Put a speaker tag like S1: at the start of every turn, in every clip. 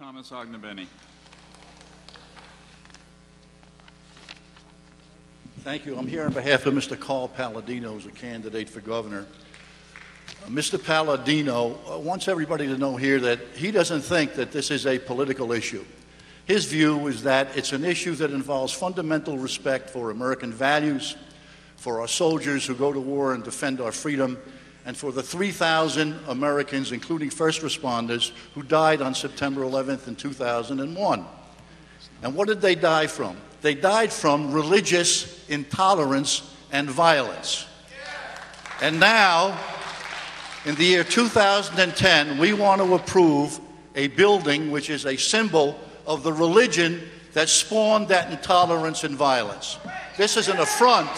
S1: Thomas Ognebeni.
S2: Thank you. I'm here on behalf of Mr. Carl Palladino, who's a candidate for governor. Mr. Palladino wants everybody to know here that he doesn't think that this is a political issue. His view is that it's an issue that involves fundamental respect for American values, for our soldiers who go to war and defend our freedom, and for the 3,000 Americans, including first responders, who died on September 11th in 2001. And what did they die from? They died from religious intolerance and violence. And now, in the year 2010, we want to approve a building which is a symbol of the religion that spawned that intolerance and violence. This is an affront.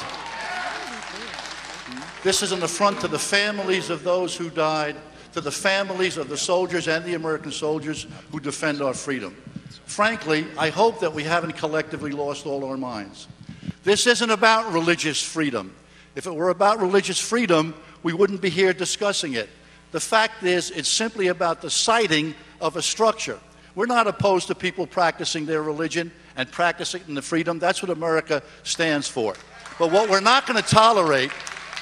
S2: This is an affront to the families of those who died, to the families of the soldiers and the American soldiers who defend our freedom. Frankly, I hope that we haven't collectively lost all our minds. This isn't about religious freedom. If it were about religious freedom, we wouldn't be here discussing it. The fact is, it's simply about the siting of a structure. We're not opposed to people practicing their religion and practicing the freedom. That's what America stands for. But what we're not going to tolerate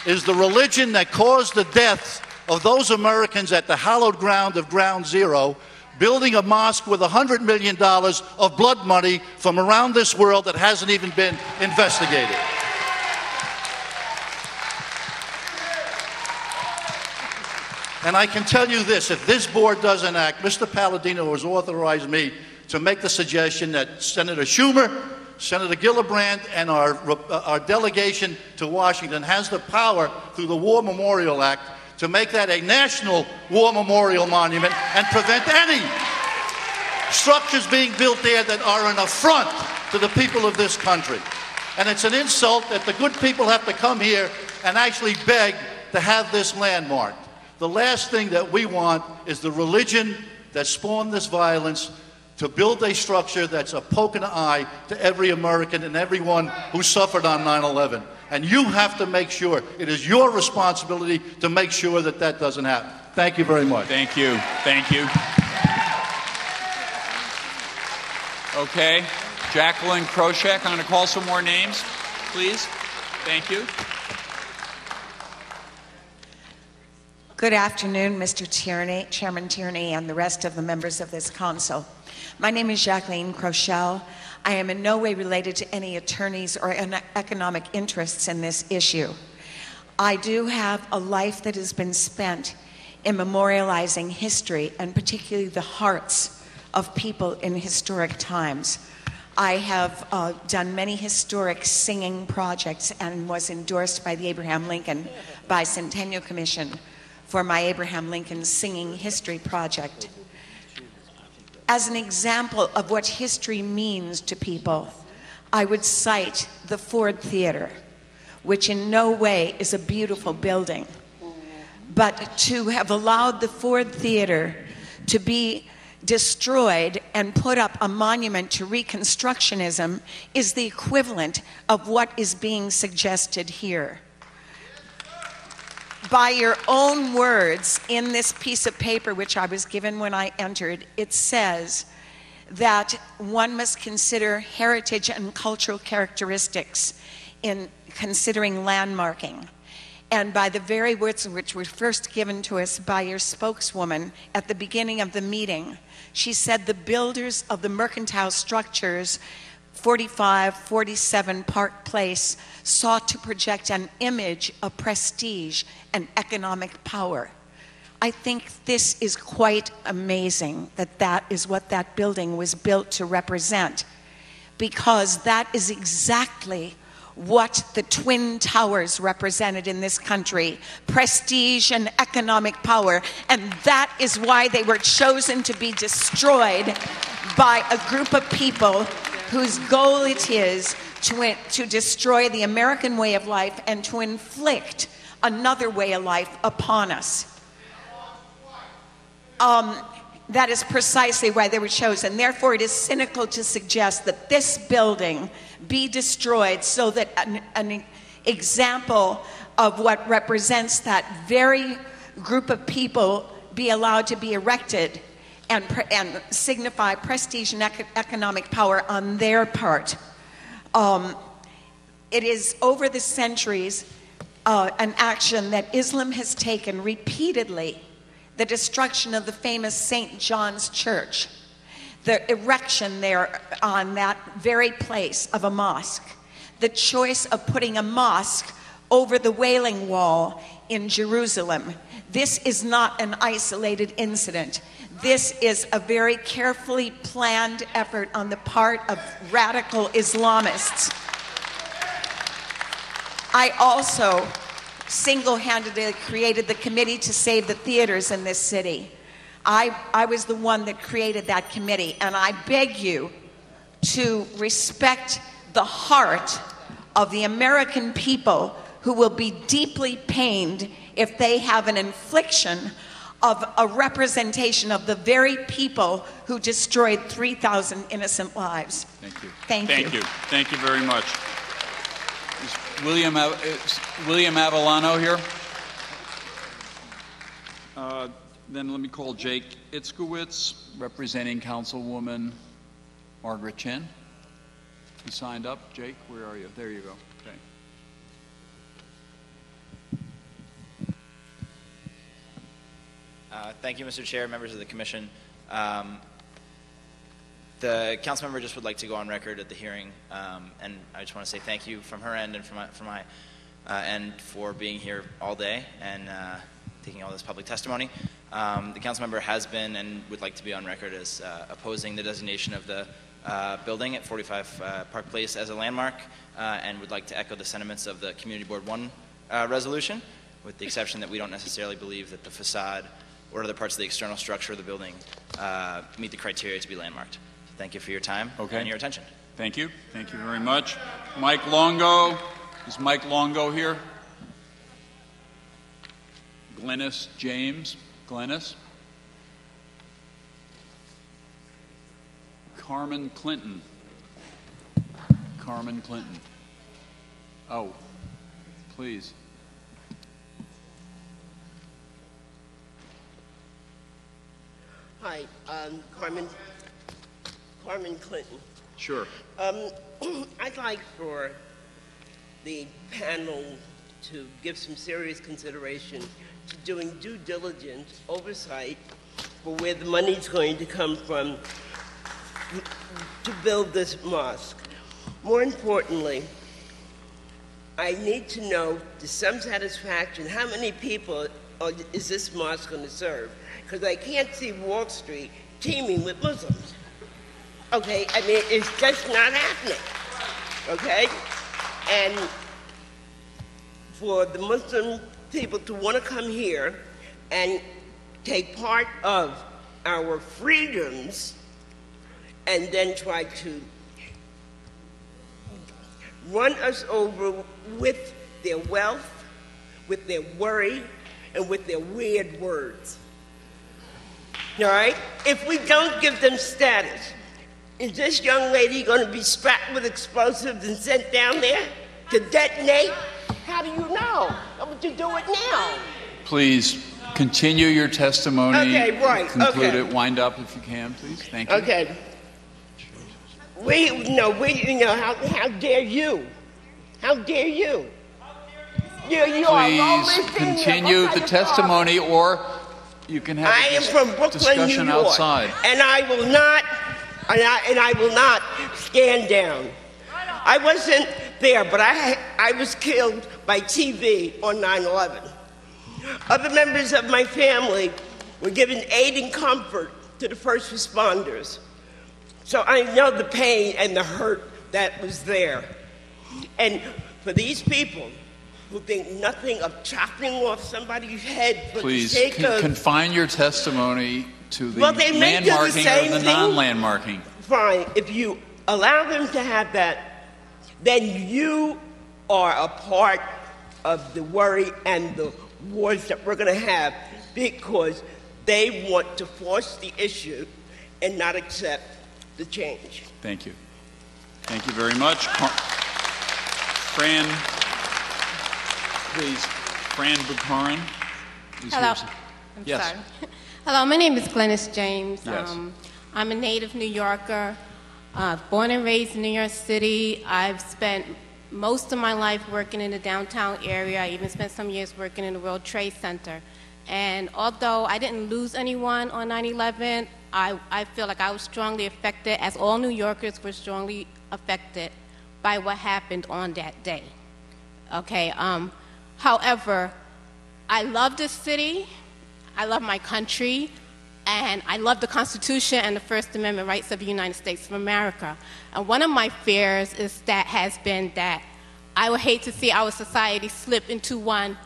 S2: is the religion that caused the deaths of those Americans at the hallowed ground of Ground Zero, building a mosque with $100 million of blood money from around this world that hasn't even been investigated. And I can tell you this, if this board doesn't act, Mr. Palladino has authorized me to make the suggestion that Senator Schumer, Senator Gillibrand, and our delegation to Washington has the power through the War Memorial Act to make that a national war memorial monument and prevent any structures being built there that are an affront to the people of this country. And it's an insult that the good people have to come here and actually beg to have this landmarked. The last thing that we want is the religion that spawned this violence to build a structure that's a poke in the eye to every American and everyone who suffered on 9/11. And you have to make sure, it is your responsibility to make sure that that doesn't happen. Thank you very much.
S1: Thank you. Thank you. Okay. Jacqueline Kroshek, I'm going to call some more names, please. Thank you.
S3: Good afternoon, Mr. Tierney, Chairman Tierney, and the rest of the members of this council. My name is Jacqueline Kroshel. I am in no way related to any attorneys or economic interests in this issue. I do have a life that has been spent in memorializing history, and particularly the hearts of people in historic times. I have done many historic singing projects and was endorsed by the Abraham Lincoln Bicentennial Commission for my Abraham Lincoln Singing History Project. As an example of what history means to people, I would cite the Ford Theater, which in no way is a beautiful building. But to have allowed the Ford Theater to be destroyed and put up a monument to Reconstructionism is the equivalent of what is being suggested here. By your own words, in this piece of paper which I was given when I entered, it says that one must consider heritage and cultural characteristics in considering landmarking. And by the very words which were first given to us by your spokeswoman at the beginning of the meeting, she said the builders of the mercantile structures 4547 Park Place sought to project an image of prestige and economic power. I think this is quite amazing that that is what that building was built to represent, because that is exactly what the Twin Towers represented in this country: prestige and economic power. And that is why they were chosen to be destroyed by a group of people whose goal it is to destroy the American way of life and to inflict another way of life upon us. That is precisely why they were chosen. Therefore, it is cynical to suggest that this building be destroyed so that an example of what represents that very group of people be allowed to be erected and signify prestige and economic power on their part. It is over the centuries an action that Islam has taken repeatedly, the destruction of the famous St. John's Church, the erection there on that very place of a mosque, the choice of putting a mosque over the Wailing Wall in Jerusalem. This is not an isolated incident. This is a very carefully planned effort on the part of radical Islamists. I also single-handedly created the committee to save the theaters in this city. I was the one that created that committee, and I beg you to respect the heart of the American people who will be deeply pained if they have an infliction of a representation of the very people who destroyed 3,000 innocent lives.
S1: Thank you.
S3: Thank you.
S1: Thank you. Thank you very much. Is William Avellano here? Then let me call Jake Itzkowitz, representing Councilwoman Margaret Chin. You signed up, Jake? Where are you? There you go. Okay.
S4: Thank you, Mr. Chair, members of the Commission. The council member just would like to go on record at the hearing, and I just want to say thank you from her end and from my end for being here all day and taking all this public testimony. The council member has been and would like to be on record as opposing the designation of the building at 45 Park Place as a landmark, and would like to echo the sentiments of the Community Board 1 resolution, with the exception that we don't necessarily believe that the facade or other parts of the external structure of the building meet the criteria to be landmarked. Thank you for your time and your attention.
S1: Thank you. Thank you very much. Mike Longo. Is Mike Longo here? Glennis James. Glennis. Carmen Clinton. Carmen Clinton. Oh, please.
S5: Hi, Carmen Clinton.
S1: Sure.
S5: I'd like for the panel to give some serious consideration to doing due diligence oversight for where the money's going to come from to build this mosque. More importantly, I need to know to some satisfaction how many people is this mosque going to serve? Because I can't see Wall Street teeming with Muslims. Okay, I mean, it's just not happening. Okay? And for the Muslim people to want to come here and take part of our freedoms and then try to run us over with their wealth, with their worry, and with their weird words. All right? If we don't give them status, is this young lady going to be strapped with explosives and sent down there to detonate? How do you know? How would you do it now?
S1: Please continue your testimony.
S5: Okay, right.
S1: Conclude it. Wind up if you can, please. Thank you.
S5: Okay. How dare you? How dare you?
S1: Please continue the testimony, or you can have
S5: I am from Brooklyn,
S1: discussion
S5: New York,
S1: outside.
S5: and I will not stand down. I wasn't there, but I was killed by TV on 9/11. Other members of my family were given aid and comfort to the first responders. So I know the pain and the hurt that was there. And for these people who think nothing of chopping off somebody's head for
S1: Please
S5: the sake of...
S1: confine your testimony to the
S5: they may do the
S1: landmarking
S5: same
S1: or the
S5: thing.
S1: non-landmarking.
S5: Fine, if you allow them to have that, then you are a part of the worry and the wars that we're going to have, because they want to force the issue and not accept the change.
S1: Thank you. Thank you very much. Fran, please. Fran Buchanan.
S6: Hello.
S1: Here.
S6: I'm
S1: Yes.
S6: sorry. Hello, my name is Glennis James.
S1: Yes.
S6: I'm a native New Yorker, born and raised in New York City. I've spent most of my life working in the downtown area. I even spent some years working in the World Trade Center. And although I didn't lose anyone on 9/11, I feel like I was strongly affected, as all New Yorkers were strongly affected by what happened on that day. Okay. However, I love this city, I love my country, and I love the Constitution and the First Amendment rights of the United States of America. And one of my fears has been that I would hate to see our society slip into one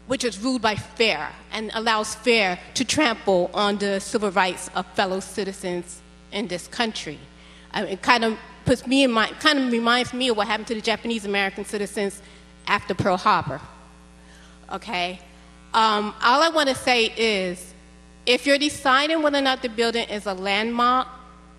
S6: which is ruled by fear and allows fear to trample on the civil rights of fellow citizens in this country. It kind of puts me in mind, kind of reminds me of what happened to the Japanese American citizens after Pearl Harbor. Okay? All I want to say is, if you're deciding whether or not the building is a landmark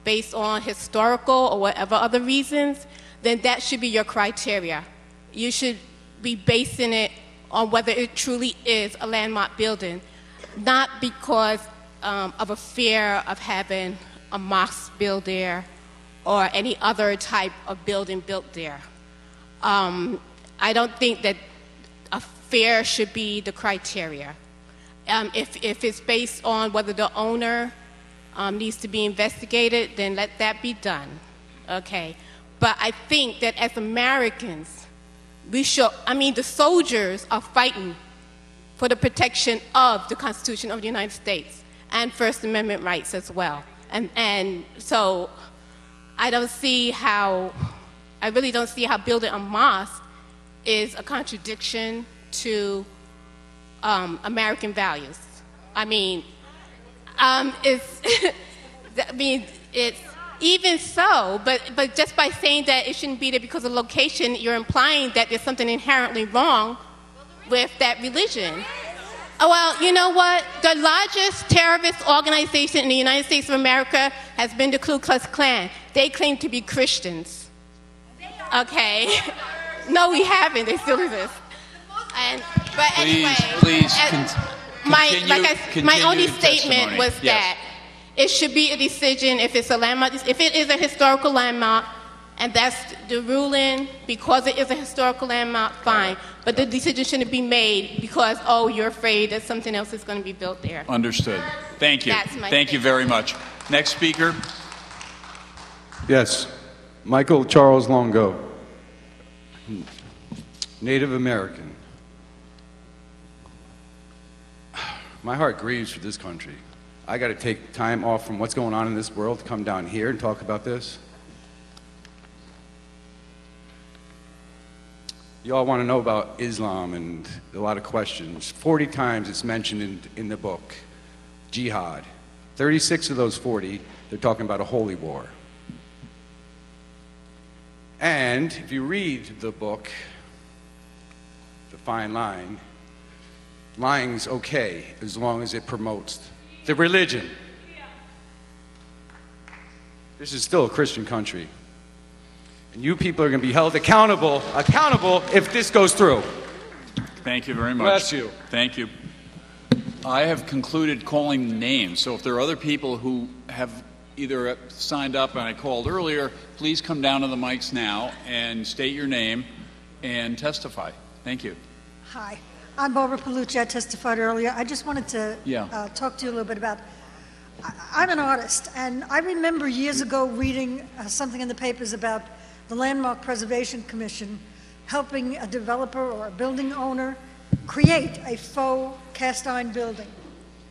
S6: based on historical or whatever other reasons, then that should be your criteria. You should be basing it on whether it truly is a landmark building, not because of a fear of having a mosque built there or any other type of building built there. I don't think that a fear should be the criteria. If it's based on whether the owner needs to be investigated, then let that be done, okay? But I think that as Americans, the soldiers are fighting for the protection of the Constitution of the United States and First Amendment rights as well. And so I really don't see how building a mosque is a contradiction to American values. It's even so, but just by saying that it shouldn't be there because of location, you're implying that there's something inherently wrong with that religion. Oh, well, you know what? The largest terrorist organization in the United States of America has been the Ku Klux Klan. They claim to be Christians. Okay? No, we haven't. They still exist. But anyway, my only statement was that it should be a decision if it's a landmark. If it is a historical landmark, and that's the ruling, because it is a historical landmark, fine. But the decision shouldn't be made because, oh, you're afraid that something else is going to be built there.
S1: Understood. Thank you. Thank you very much. Next speaker.
S7: Yes, Michael Charles Longo, Native American. My heart grieves for this country. I got to take time off from what's going on in this world to come down here and talk about this. You all want to know about Islam and a lot of questions. 40 times it's mentioned in the book, jihad. 36 of those 40, they're talking about a holy war. And if you read the book, the fine line, lying's okay as long as it promotes the religion. This is still a Christian country. And you people are going to be held accountable if this goes through.
S1: Thank you very much.
S7: Bless you.
S1: Thank you. I have concluded calling names, so if there are other people who have either signed up and I called earlier, please come down to the mics now and state your name and testify. Thank you.
S8: Hi, I'm Barbara Palucci. I testified earlier. I just wanted to talk to you a little bit about, I'm an artist, and I remember years ago reading something in the papers about the Landmarks Preservation Commission helping a developer or a building owner create a faux cast iron building.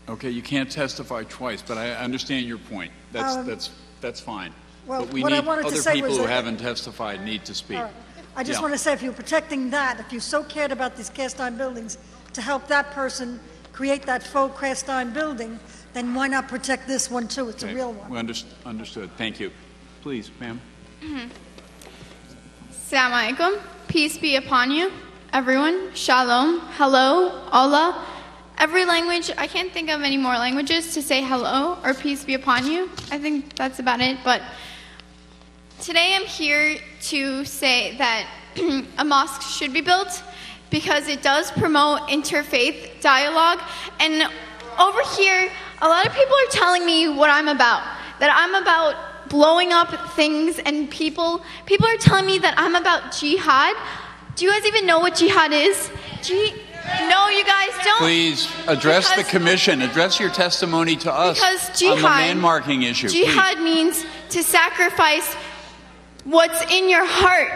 S1: Okay, you can't testify twice, but I understand your point. That's fine.
S8: Well,
S1: but we
S8: what
S1: need
S8: I wanted to
S1: other
S8: say
S1: people
S8: was
S1: who
S8: that,
S1: haven't testified need to speak.
S8: All right. I just want to say, if you're protecting that, if you so cared about these cast iron buildings to help that person create that faux cast iron building, then why not protect this one too? It's a real one.
S1: We understood. Thank you. Please, ma'am.
S9: Assalamu alaikum. Peace be upon you, everyone. Shalom. Hello. Allah. Every language, I can't think of any more languages to say hello or peace be upon you. I think that's about it. But today I'm here to say that a mosque should be built because it does promote interfaith dialogue. And over here, A lot of people are telling me what I'm about, that I'm about blowing up things and people. People are telling me that I'm about jihad. Do you guys even know what jihad is? No, you guys don't.
S1: Please address the commission. Address your testimony to us
S9: because jihad,
S1: on the landmarking issue.
S9: Jihad means to sacrifice what's in your heart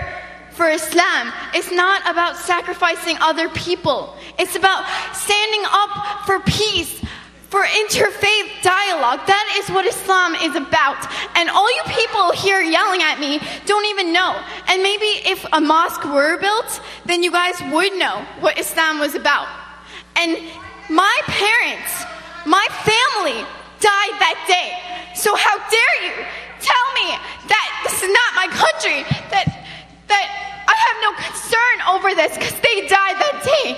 S9: for Islam. It's not about sacrificing other people. It's about standing up for peace, for interfaith dialogue. That is what Islam is about. And all you people here yelling at me don't even know. And maybe if a mosque were built, then you guys would know what Islam was about. And my parents, my family died that day. So how dare you tell me that this is not my country, that I have no concern over this because they died that day.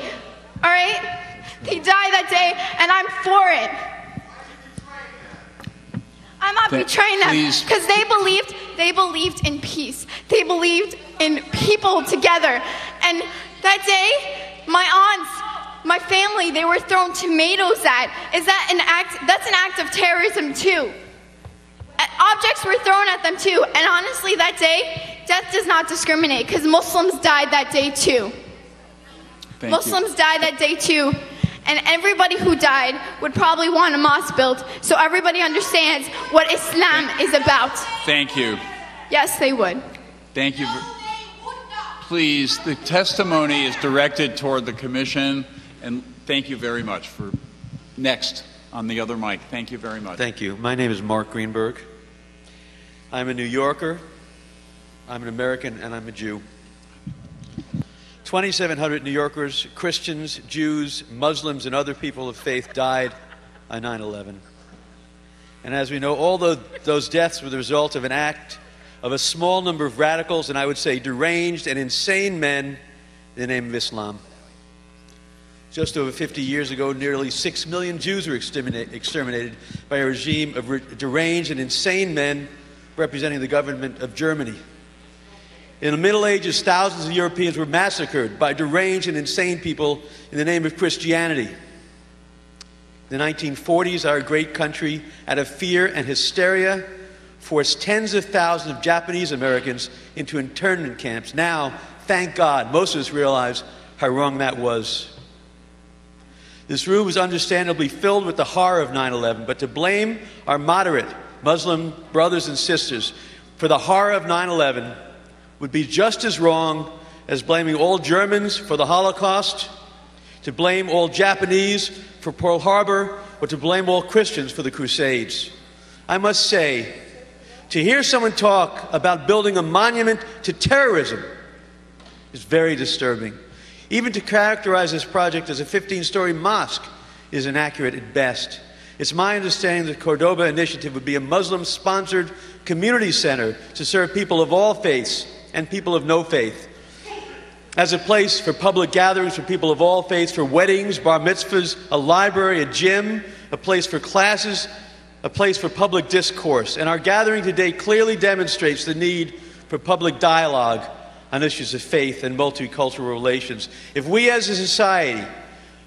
S9: All right? They died that day, and I'm for it. I'm not betraying them because they believed in peace. They believed in people together. And that day, my aunts, my family, they were thrown tomatoes at. Is that an act? That's an act of terrorism too. Objects were thrown at them too. And honestly, that day, death does not discriminate because Muslims died that day too. Muslims died that day too. And everybody who died would probably want a mosque built, so everybody understands what Islam is about.
S1: Thank you.
S9: Yes, they would.
S1: Thank you. Please, the testimony is directed toward the commission, and thank you very much. For next on the other mic. Thank you very much.
S10: Thank you. My name is Mark Greenberg. I'm a New Yorker, I'm an American, and I'm a Jew. 2,700 New Yorkers, Christians, Jews, Muslims, and other people of faith died on 9/11. And as we know, all those deaths were the result of an act of a small number of radicals, and I would say deranged and insane men in the name of Islam. Just over 50 years ago, nearly 6 million Jews were exterminated by a regime of deranged and insane men representing the government of Germany. In the Middle Ages, thousands of Europeans were massacred by deranged and insane people in the name of Christianity. In the 1940s, our great country, out of fear and hysteria, forced tens of thousands of Japanese Americans into internment camps. Now, thank God, most of us realize how wrong that was. This room was understandably filled with the horror of 9/11, but to blame our moderate Muslim brothers and sisters for the horror of 9/11 would be just as wrong as blaming all Germans for the Holocaust, to blame all Japanese for Pearl Harbor, or to blame all Christians for the Crusades. I must say, to hear someone talk about building a monument to terrorism is very disturbing. Even to characterize this project as a 15-story mosque is inaccurate at best. It's my understanding that the Cordoba Initiative would be a Muslim-sponsored community center to serve people of all faiths and people of no faith, as a place for public gatherings for people of all faiths, for weddings, bar mitzvahs, a library, a gym, a place for classes, a place for public discourse. And our gathering today clearly demonstrates the need for public dialogue on issues of faith and multicultural relations. If we as a society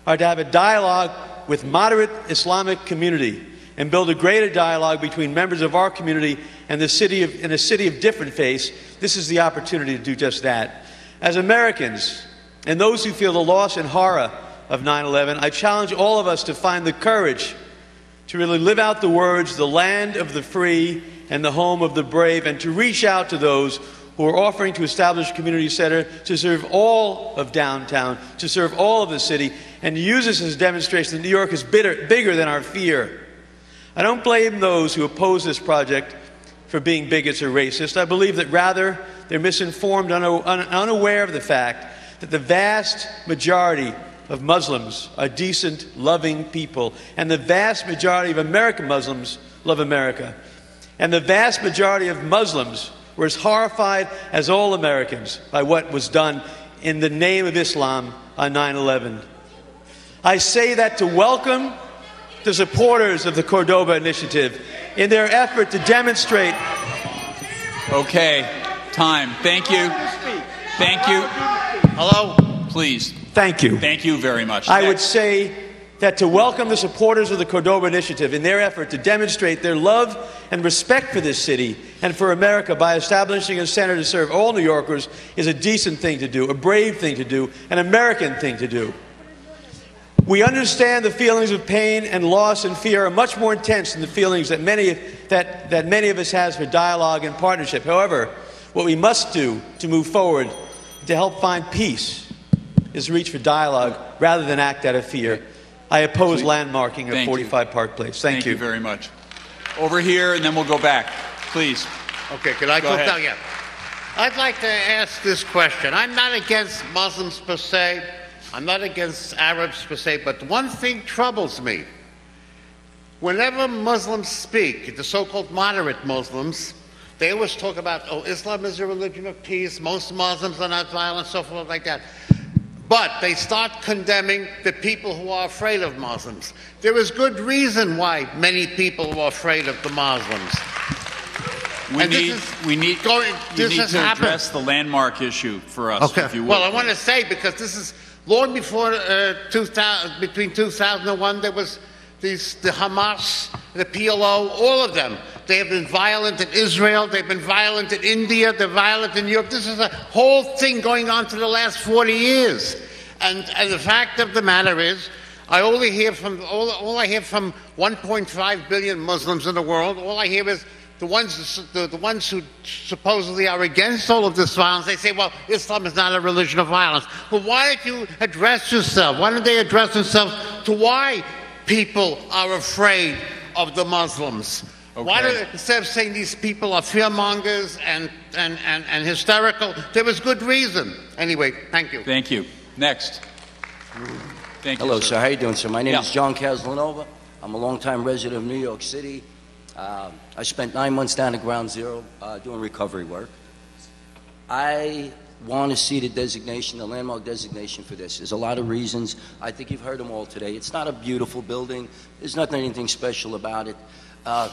S10: are to have a dialogue with moderate Islamic community and build a greater dialogue between members of our community and a city of different faiths, this is the opportunity to do just that. As Americans, and those who feel the loss and horror of 9/11, I challenge all of us to find the courage to really live out the words, the land of the free and the home of the brave, and to reach out to those who are offering to establish a community center to serve all of downtown, to serve all of the city, and to use this as a demonstration that New York is bigger than our fear. I don't blame those who oppose this project for being bigots or racist. I believe that rather they're misinformed, unaware of the fact that the vast majority of Muslims are decent, loving people, and the vast majority of American Muslims love America. And the vast majority of Muslims were as horrified as all Americans by what was done in the name of Islam on 9/11. I say that to welcome the supporters of the Cordoba Initiative in their effort to demonstrate.
S1: Okay, time. Thank you. Thank you.
S2: Hello?
S1: Please.
S10: Thank you.
S1: Thank you very much.
S10: I would say that to welcome the supporters of the Cordoba Initiative in their effort to demonstrate their love and respect for this city and for America by establishing a center to serve all New Yorkers is a decent thing to do, a brave thing to do, an American thing to do. We understand the feelings of pain and loss and fear are much more intense than the feelings that many of us has for dialogue and partnership. However, what we must do to move forward, to help find peace, is reach for dialogue rather than act out of fear. I oppose landmarking of 45 Park Place. Thank you.
S1: Thank you very much. Over here, and then we'll go back. Please.
S11: Okay, could I go down?
S1: Yeah.
S11: I'd like to ask this question. I'm not against Muslims per se. I'm not against Arabs per se, but one thing troubles me. Whenever Muslims speak, the so-called moderate Muslims, they always talk about, oh, Islam is a religion of peace, most Muslims are not violent, so forth like that. But they start condemning the people who are afraid of Muslims. There is good reason why many people are afraid of the Muslims.
S1: You need to address the landmark issue for us,
S11: okay.
S1: if you will.
S11: Well, I want to say, because this is long before 2000, between 2001, there was the Hamas, the PLO, all of them. They have been violent in Israel, they've been violent in India, they're violent in Europe. This is a whole thing going on for the last 40 years. And the fact of the matter is, I only hear from, all I hear from 1.5 billion Muslims in the world, all I hear is the ones who supposedly are against all of this violence. They say, well, Islam is not a religion of violence. Well, why don't you address yourself? Why don't they address themselves to why people are afraid of the Muslims? Okay. Why do they, instead of saying these people are fearmongers and hysterical, there was good reason. Anyway, thank you.
S1: Thank you. Next. Thank you,
S12: Hello,
S1: sir.
S12: sir. How you doing, sir? My name is John Caslanova. I'm a longtime resident of New York City. I spent 9 months down at Ground Zero doing recovery work. I want to see the designation, the landmark designation for this. There's a lot of reasons. I think you've heard them all today. It's not a beautiful building. There's nothing anything special about it.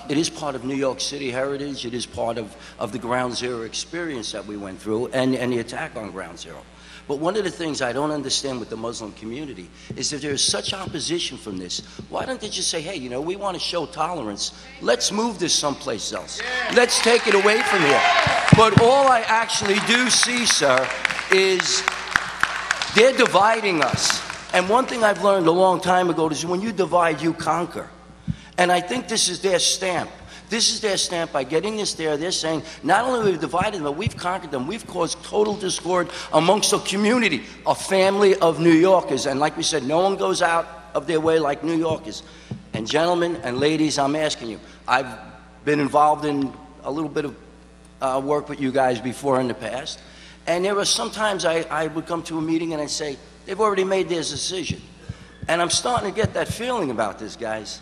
S12: It is part of New York City heritage. It is part of the Ground Zero experience that we went through and the attack on Ground Zero. But one of the things I don't understand with the Muslim community is that there's such opposition from this. Why don't they just say, hey, you know, we want to show tolerance. Let's move this someplace else. Let's take it away from here. But all I actually do see, sir, is they're dividing us. And one thing I've learned a long time ago is when you divide, you conquer. And I think this is their stamp. This is their stamp. By getting this there, they're saying not only have we divided them, but we've conquered them. We've caused total discord amongst a community, a family of New Yorkers. And like we said, no one goes out of their way like New Yorkers. And gentlemen and ladies, I'm asking you, I've been involved in a little bit of work with you guys before in the past. And there were sometimes I would come to a meeting and I'd say, they've already made their decision. And I'm starting to get that feeling about this, guys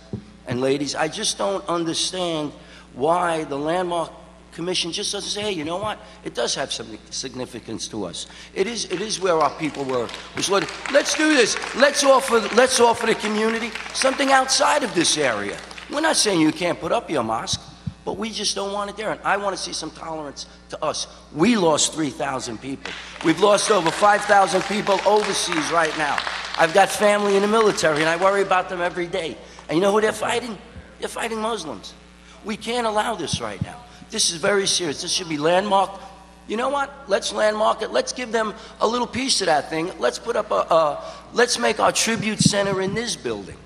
S12: and ladies. I just don't understand why the Landmark Commission just doesn't say, hey, you know what? It does have some significance to us. It is where our people were. Let's do this. Let's offer the community something outside of this area. We're not saying you can't put up your mosque, but we just don't want it there. And I want to see some tolerance to us. We lost 3,000 people. We've lost over 5,000 people overseas right now. I've got family in the military, and I worry about them every day. And you know who they're fighting? They're fighting Muslims. We can't allow this right now. This is very serious. This should be landmarked. You know what? Let's landmark it. Let's give them a little piece of that thing. Let's put up let's make our tribute center in this building.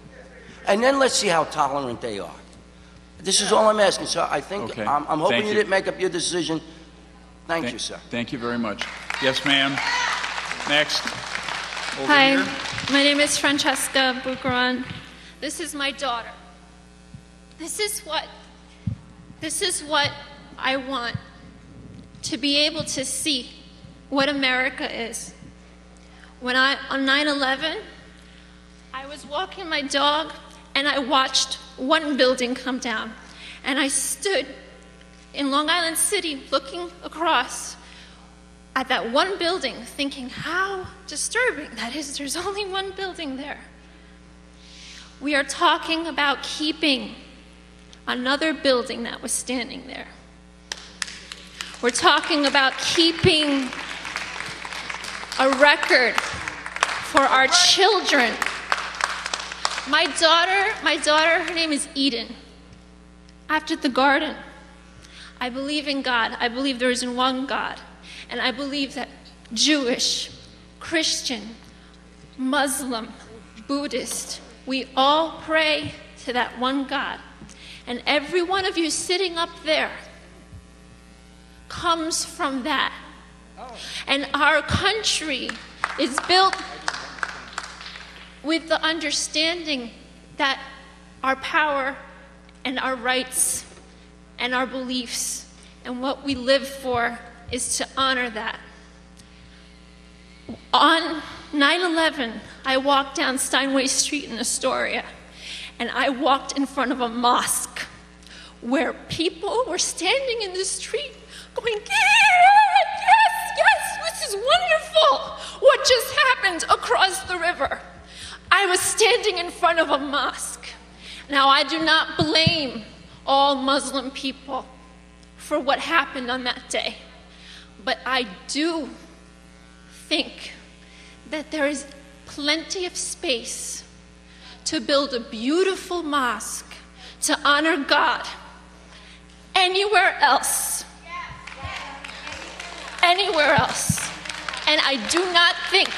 S12: And then let's see how tolerant they are. This is all I'm asking, sir. I think, okay. I'm hoping you didn't make up your decision. Thank you, sir.
S1: Thank you very much. Yes, ma'am. Next. Over
S13: Hi,
S1: here.
S13: My name is Francesca Bucaran. This is my daughter. This is what I want, to be able to see what America is. When on 9/11, I was walking my dog and I watched one building come down. And I stood in Long Island City looking across at that one building thinking how disturbing that is. There's only one building there. We are talking about keeping another building that was standing there. We're talking about keeping a record for our children My daughter, her name is Eden. After the garden, I believe in God. I believe there is one God. And I believe that Jewish, Christian, Muslim, Buddhist, we all pray to that one God. And every one of you sitting up there comes from that. And our country is built with the understanding that our power and our rights and our beliefs and what we live for is to honor that. On 9/11, I walked down Steinway Street in Astoria, and I walked in front of a mosque where people were standing in the street going, yes, this is wonderful. What just happened across the river? I was standing in front of a mosque. Now, I do not blame all Muslim people for what happened on that day, but I do think that there is plenty of space to build a beautiful mosque to honor God anywhere else. Anywhere else. And I do not think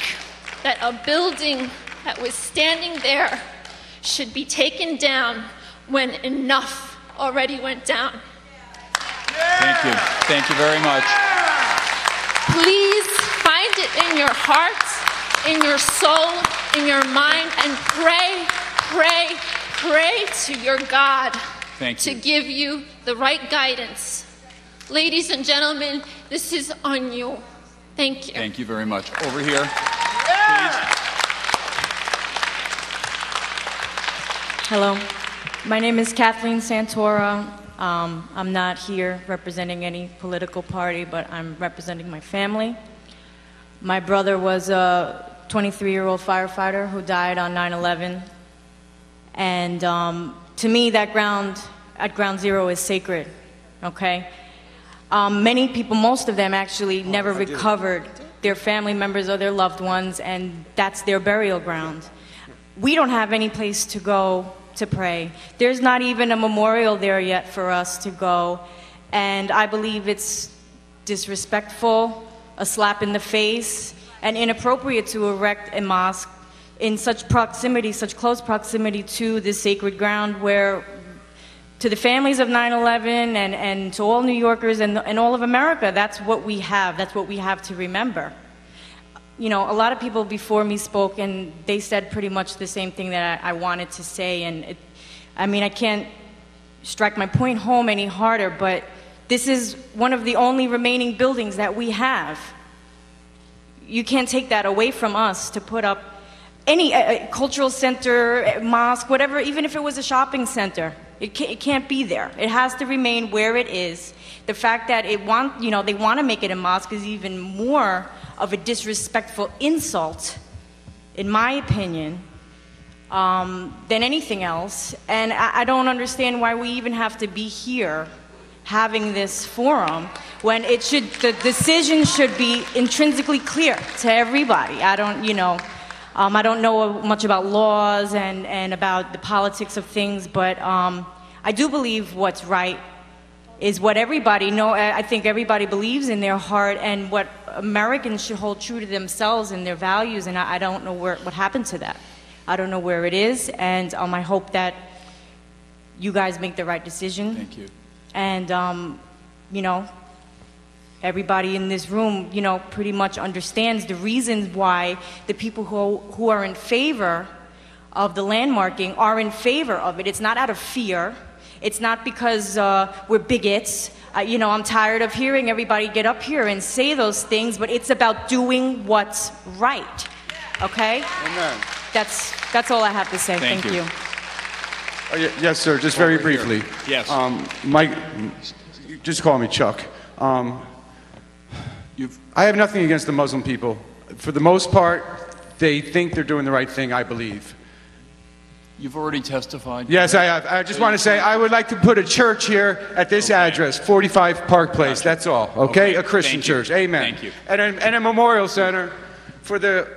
S13: that a building that was standing there should be taken down when enough already went down.
S1: Thank you. Thank you very much.
S13: Please find it in your heart, in your soul, in your mind, and pray to your God to give you the right guidance. Ladies and gentlemen, this is on you. Thank you.
S1: Thank you very much. Over here, please.
S14: Hello, my name is Kathleen Santora. I'm not here representing any political party, but I'm representing my family. My brother was a 23-year-old firefighter who died on 9/11. And to me, that Ground Zero is sacred, okay? Many people, most of them actually never recovered their family members or their loved ones, and that's their burial ground. We don't have any place to go to pray. There's not even a memorial there yet for us to go, and I believe it's disrespectful, a slap in the face, and inappropriate to erect a mosque in such proximity, such close proximity to this sacred ground where, to the families of 9/11 and to all New Yorkers and all of America, that's what we have. That's what we have to remember. You know, a lot of people before me spoke, and they said pretty much the same thing that I wanted to say. And I mean, I can't strike my point home any harder, but this is one of the only remaining buildings that we have. You can't take that away from us to put up any cultural center, mosque, whatever, even if it was a shopping center. It can't be there. It has to remain where it is. The fact that they want to make it a mosque is even more of a disrespectful insult, in my opinion, than anything else. And I don't understand why we even have to be here having this forum when the decision should be intrinsically clear to everybody. I don't know much about laws and about the politics of things, but I do believe what's right is what everybody know. I think everybody believes in their heart, and what Americans should hold true to themselves and their values. And I don't know what happened to that. I don't know where it is, and I hope that you guys make the right decision.
S1: Thank you.
S14: And everybody in this room, pretty much understands the reasons why the people who are in favor of the landmarking are in favor of it. It's not out of fear. It's not because we're bigots. I'm tired of hearing everybody get up here and say those things, but it's about doing what's right. Okay?
S7: Amen.
S14: That's all I have to say. Thank you.
S7: Yes, sir. Just very briefly.
S1: Yes.
S7: Mike, just call me Chuck. I have nothing against the Muslim people. For the most part, they think they're doing the right thing, I believe.
S1: You've already testified.
S7: Yes, I have. I just want to say I would like to put a church here at this address, 45 Park Place. That's all. Okay? A Christian church. Amen.
S1: Thank you.
S7: And a memorial center for the,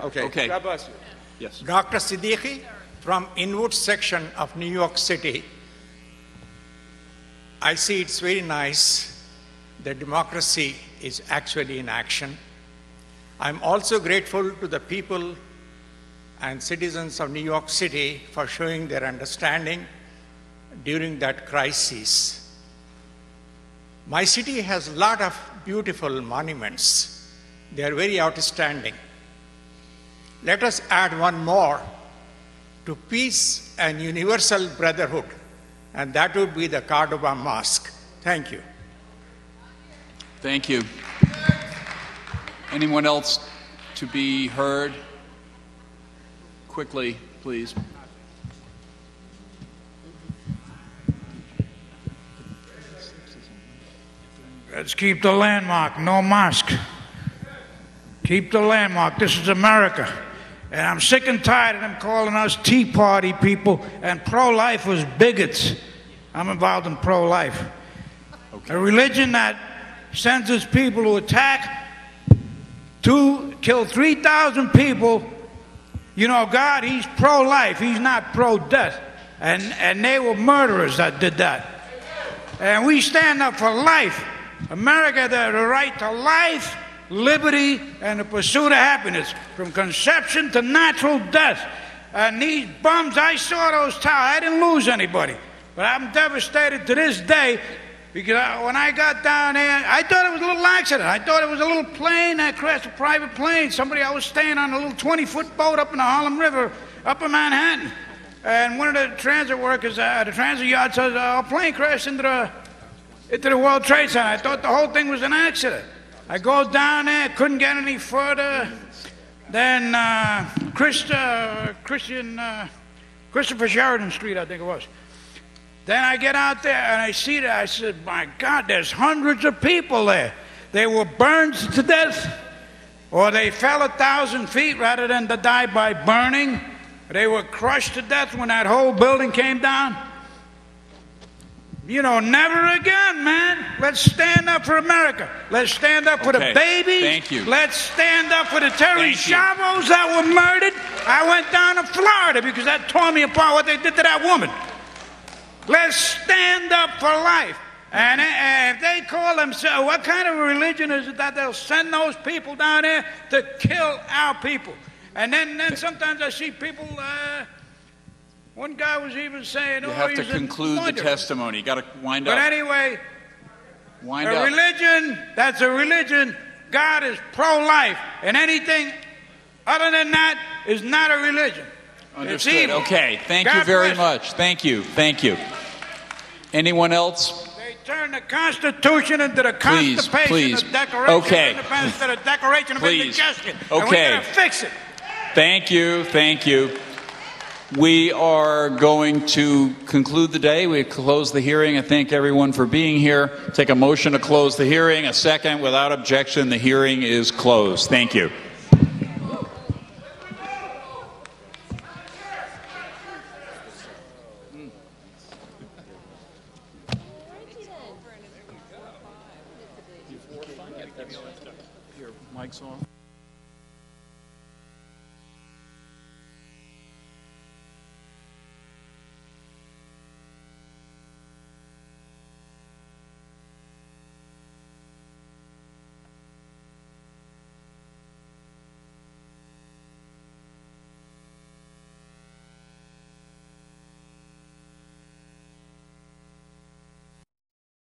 S7: okay.
S1: Okay.
S7: God bless you.
S1: Yes.
S15: Dr. Siddiqui, from Inwood section of New York City, I see it's very nice that democracy is actually in action. I'm also grateful to the people and citizens of New York City for showing their understanding during that crisis. My city has a lot of beautiful monuments. They are very outstanding. Let us add one more to peace and universal brotherhood, and that would be the Cordoba Mosque. Thank you.
S1: Thank you. Anyone else to be heard? Quickly, please.
S16: Let's keep the landmark, no mosque. Keep the landmark. This is America. And I'm sick and tired of them calling us Tea Party people and pro-lifers bigots. I'm involved in pro-life. Okay. A religion that sends its people to attack, to kill 3,000 people. You know, God, he's pro-life. He's not pro-death. And they were murderers that did that. And we stand up for life. America, the right to life, liberty, and the pursuit of happiness, from conception to natural death. And these bums, I saw those towers. I didn't lose anybody. But I'm devastated to this day, because when I got down there, I thought it was a little accident. I thought it was a little plane that crashed, a private plane. I was staying on a little 20-foot boat up in the Harlem River, up in Manhattan. And one of the transit workers at the transit yard says, our plane crashed into the World Trade Center. I thought the whole thing was an accident. I go down there, couldn't get any further than Christopher Sheridan Street, I think it was. Then I get out there and I see that. I said, my God, there's hundreds of people there. They were burned to death, or they fell 1,000 feet rather than to die by burning. They were crushed to death when that whole building came down. You know, never again, man. Let's stand up for America. Let's stand up for the babies.
S1: Thank you.
S16: Let's stand up for the Terry Chavos that were murdered. I went down to Florida because that tore me apart what they did to that woman. Let's stand up for life. And if they call themselves, what kind of a religion is it that they'll send those people down there to kill our people? And then sometimes I see people, one guy was even saying,
S1: you have to conclude the testimony. You got to wind up.
S16: But anyway,
S1: wind up.
S16: Religion, that's a religion. God is pro-life. And anything other than that is not a religion.
S1: Understood.
S16: It's evil.
S1: Okay. Thank you very much. Thank you. Thank you. Anyone else?
S16: They turn the Constitution into the Constipation,
S1: please.
S16: the Declaration
S1: Okay.
S16: of Independence to the Declaration of Indigestion.
S1: Okay.
S16: And we got to fix it.
S1: Thank you. Thank you. We are going to conclude the day. We close the hearing. I thank everyone for being here. Take a motion to close the hearing. A second. Without objection, the hearing is closed. Thank you. Your mic's off.